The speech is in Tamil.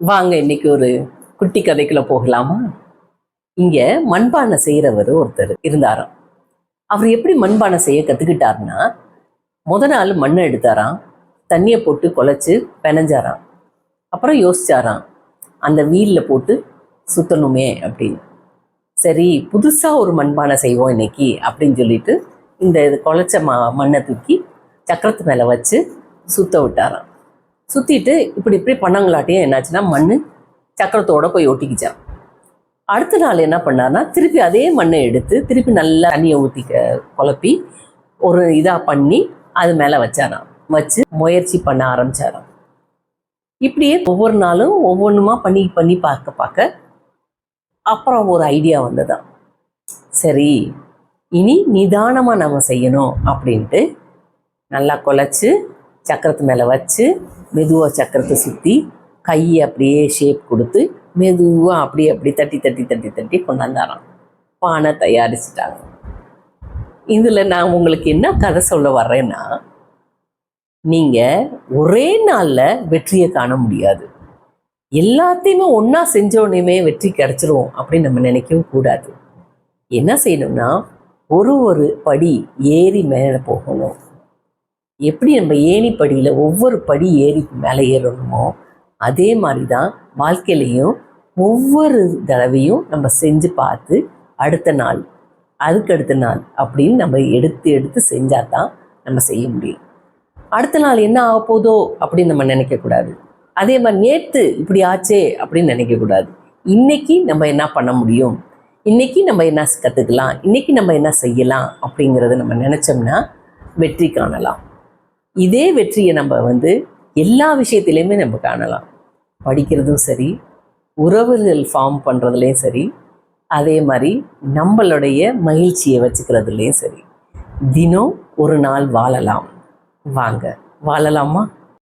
வாங்க இன்னைக்கு ஒரு குட்டி கதைக்குள்ள போகலாமா? இங்க மண்பானை செய்யறவர் ஒருத்தர் இருந்தாராம். அவர் எப்படி மண்பானை செய்ய கத்துக்கிட்டாருன்னா, நாள் மண்ணை எடுத்தாராம், தண்ணியை போட்டு குழச்சி பெனஞ்சாராம். அப்புறம் யோசிச்சாராம், அந்த வீல்ல போட்டு சுத்தணுமே அப்படின்னு. சரி, புதுசா ஒரு மண்பானை செய்வோம் இன்னைக்கு அப்படின்னு சொல்லிட்டு இந்த குழச்ச மண்ணை தூக்கி சக்கரத்து மேல வச்சு சுத்த விட்டாராம். சுத்திட்டு இப்படி இப்படி பண்ணங்களாட்டியும் என்னாச்சுன்னா மண் சக்கரத்தோட போய் ஒட்டிக்கிச்சான். அடுத்த நாள் என்ன பண்ணார்னா, திருப்பி அதே மண்ணை எடுத்து திருப்பி நல்லா தண்ணியை ஊற்றி குழப்பி ஒரு இதாக பண்ணி அது மேலே வச்சாராம். வச்சு முயற்சி பண்ண ஆரம்பிச்சாராம். இப்படியே ஒவ்வொரு நாளும் ஒவ்வொன்றுமா பண்ணி பண்ணி பார்க்க பார்க்க அப்புறம் ஒரு ஐடியா வந்ததான். சரி, இனி நிதானமாக நம்ம செய்யணும் அப்படின்ட்டு நல்லா குழச்சி சக்கரத்து மேலே வச்சு மெதுவாக சக்கரத்தை சுற்றி கையை அப்படியே ஷேப் கொடுத்து மெதுவாக அப்படி தட்டி தட்டி தட்டி தட்டி கொண்டாந்தாராம். பானை தயாரிச்சிட்டாங்க. இதில் நான் உங்களுக்கு என்ன கதை சொல்ல வர்றேன்னா, நீங்கள் ஒரே நாளில் வெற்றியை காண முடியாது. எல்லாத்தையுமே ஒன்றா செஞ்சோடனே வெற்றி கிடச்சிரும் அப்படின்னு நம்ம நினைக்கவும் கூடாது. என்ன செய்யணும்னா, ஒரு படி ஏறி மேலே போகணும். எப்படி நம்ம ஏணிப்படியில் ஒவ்வொரு படி ஏறி மேலே ஏறணுமோ அதே மாதிரி தான் வாழ்க்கையிலையும் ஒவ்வொரு தடவையும் நம்ம செஞ்சு பார்த்து அடுத்த நாள் அதுக்கடுத்த நாள் அப்படின்னு நம்ம எடுத்து எடுத்து செஞ்சால் தான் நம்ம செய்ய முடியும். அடுத்த நாள் என்ன ஆக போதோ அப்படின்னு நம்ம நினைக்கக்கூடாது. அதே மாதிரி நேற்று இப்படி ஆச்சே அப்படின்னு நினைக்கக்கூடாது. இன்னைக்கு நம்ம என்ன பண்ண முடியும், இன்னைக்கு நம்ம என்ன கற்றுக்கலாம், இன்னைக்கு நம்ம என்ன செய்யலாம் அப்படிங்கிறத நம்ம நினச்சோம்னா வெற்றி காணலாம். இதே வெற்றியை நம்ம எல்லா விஷயத்திலையுமே நம்ம காணலாம். படிக்கிறதும் சரி, உறவுகள் ஃபார்ம் பண்ணுறதுலேயும் சரி, அதே மாதிரி நம்மளுடைய மகிழ்ச்சியை வச்சுக்கிறதுலேயும் சரி. தினம் ஒரு நாள் வாழலாம். வாங்க வாழலாமா?